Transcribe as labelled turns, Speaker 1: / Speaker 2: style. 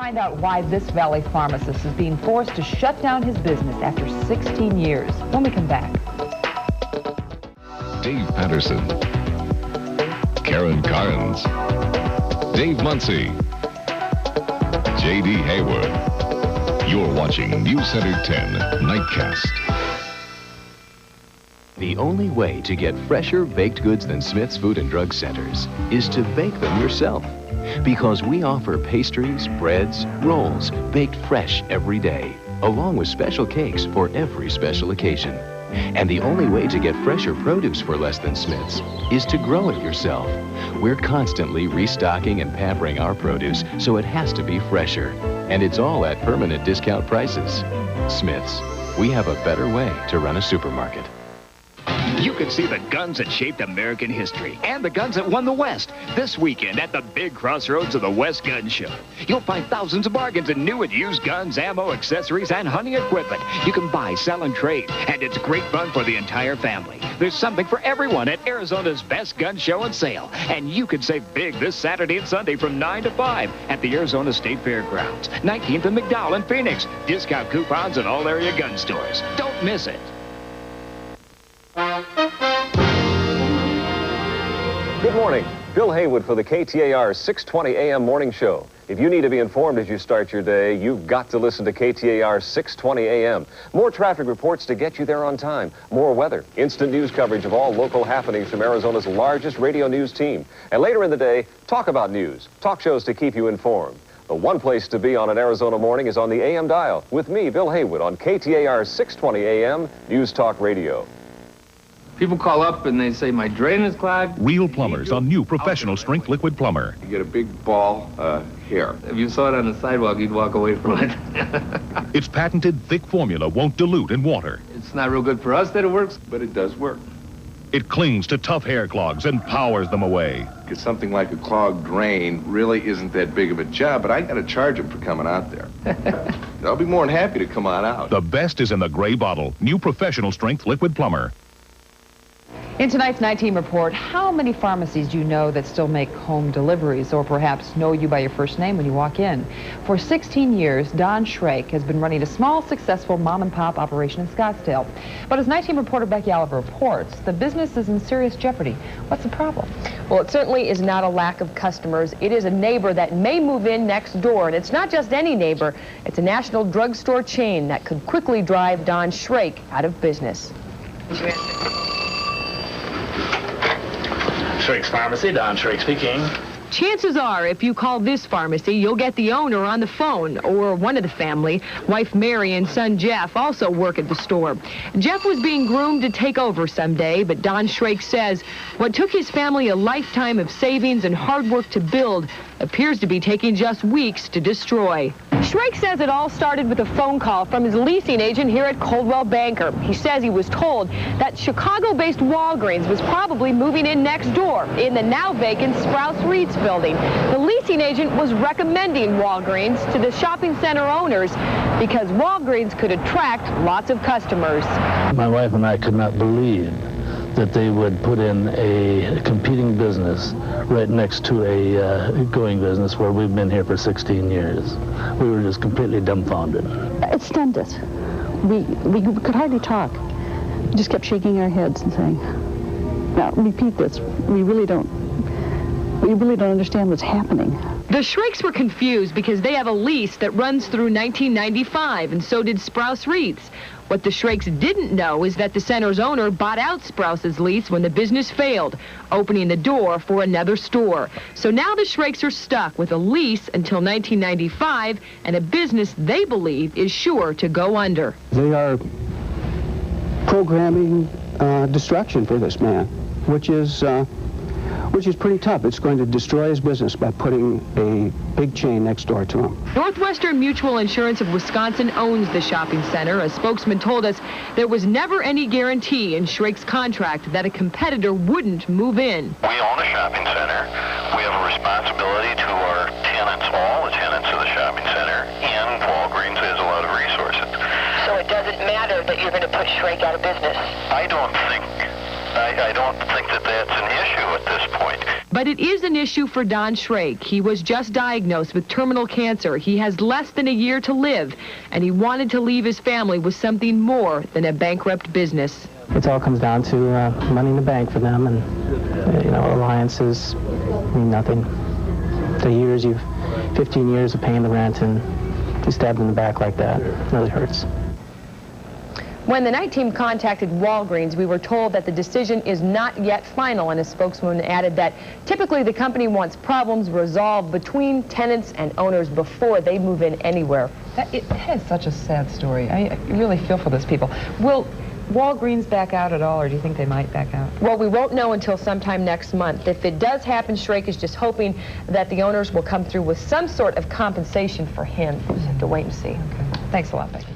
Speaker 1: find out why this Valley pharmacist is being forced to shut down his business after 16 years when we come back.
Speaker 2: Dave Patterson, Karen Carnes, Dave Muncy, J.D. Hayward. You're watching News Center 10 Nightcast.
Speaker 3: The only way to get fresher baked goods than Smith's Food and Drug Centers is to bake them yourself. Because we offer pastries, breads, rolls, baked fresh every day, along with special cakes for every special occasion. And the only way to get fresher produce for less than Smith's is to grow it yourself. We're constantly restocking and pampering our produce, so it has to be fresher. And it's all at permanent discount prices. Smith's, we have a better way to run a supermarket.
Speaker 4: You can see the guns that shaped American history and the guns that won the West this weekend at the big crossroads of the West Gun Show. You'll find thousands of bargains in new and used guns, ammo, accessories, and hunting equipment. You can buy, sell, and trade, and it's great fun for the entire family. There's something for everyone at Arizona's best gun show and sale. And you can save big this Saturday and Sunday from 9 to 5 at the Arizona State Fairgrounds, 19th and McDowell in Phoenix. Discount coupons at all area gun stores. Don't miss it.
Speaker 5: Good morning. Bill Haywood for the KTAR 620 AM Morning Show. If you need to be informed as you start your day, you've got to listen to KTAR 620 AM. More traffic reports to get you there on time. More weather. Instant news coverage of all local happenings from Arizona's largest radio news team. And later in the day, talk about news. Talk shows to keep you informed. The one place to be on an Arizona morning is on the AM dial with me, Bill Haywood, on KTAR 620 AM News Talk Radio.
Speaker 6: People call up and they say, my drain is clogged.
Speaker 7: Real plumbers on new professional strength liquid plumber.
Speaker 6: You get a big ball here. If you saw it on the sidewalk, you'd walk away from it.
Speaker 7: Its patented thick formula won't dilute in water.
Speaker 6: It's not real good for us that it works, but it does work.
Speaker 7: It clings to tough hair clogs and powers them away.
Speaker 8: Because something like a clogged drain really isn't that big of a job, but I got to charge them for coming out there. I'll be more than happy to come on out.
Speaker 7: The best is in the gray bottle. New professional strength liquid plumber.
Speaker 1: In tonight's Night Team Report, how many pharmacies do you know that still make home deliveries or perhaps know you by your first name when you walk in? For 16 years, Don Shrake has been running a small, successful mom-and-pop operation in Scottsdale. But as Night Team reporter Becky Oliver reports, the business is in serious jeopardy. What's the problem?
Speaker 9: Well, it certainly is not a lack of customers. It is a neighbor that may move in next door. And it's not just any neighbor. It's a national drugstore chain that could quickly drive Don Shrake out of business.
Speaker 10: Shrake's Pharmacy, Don Shrake speaking.
Speaker 9: Chances are, if you call this pharmacy, you'll get the owner on the phone, or one of the family. Wife Mary and son Jeff also work at the store. Jeff was being groomed to take over someday, but Don Shrake says what took his family a lifetime of savings and hard work to build appears to be taking just weeks to destroy. Shrake says it all started with a phone call from his leasing agent here at Coldwell Banker. He says he was told that Chicago-based Walgreens was probably moving in next door in the now vacant Sprouse-Reeds building. The leasing agent was recommending Walgreens to the shopping center owners because Walgreens could attract lots of customers.
Speaker 11: My wife and I could not believe that they would put in a competing business right next to a going business where we've been here for 16 years. We were just completely dumbfounded.
Speaker 12: It stunned us. We could hardly talk. We just kept shaking our heads and saying, now repeat this, we really don't understand what's happening.
Speaker 9: The Shrakes were confused because they have a lease that runs through 1995, and so did Sprouse-Reeds. What the Shrakes didn't know is that the center's owner bought out Sprouse's lease when the business failed, opening the door for another store. So now the Shrakes are stuck with a lease until 1995 and a business they believe is sure to go under.
Speaker 13: They are programming destruction for this man, which is pretty tough. It's going to destroy his business by putting a big chain next door to him.
Speaker 9: Northwestern Mutual Insurance of Wisconsin owns the shopping center. A spokesman told us there was never any guarantee in Shrake's contract that a competitor wouldn't move in.
Speaker 14: We own a shopping center. We have a responsibility to our tenants, all the tenants of the shopping center, and Walgreens has a lot of resources.
Speaker 15: So it doesn't matter that you're going to put Shrake out of business?
Speaker 14: I don't think that that's an issue at this point.
Speaker 9: But it is an issue for Don Shrake. He was just diagnosed with terminal cancer. He has less than a year to live, and he wanted to leave his family with something more than a bankrupt business.
Speaker 16: It all comes down to money in the bank for them, and alliances mean nothing. The years 15 years of paying the rent, and you stabbed in the back like that, it really hurts.
Speaker 9: When the night team contacted Walgreens, we were told that the decision is not yet final, and a spokesman added that typically the company wants problems resolved between tenants and owners before they move in anywhere.
Speaker 1: That is such a sad story. I really feel for those people. Will Walgreens back out at all, or do you think they might back out?
Speaker 9: Well, we won't know until sometime next month. If it does happen, Shrake is just hoping that the owners will come through with some sort of compensation for him. We'll just have to wait and see.
Speaker 1: Okay. Thanks a lot, Becky.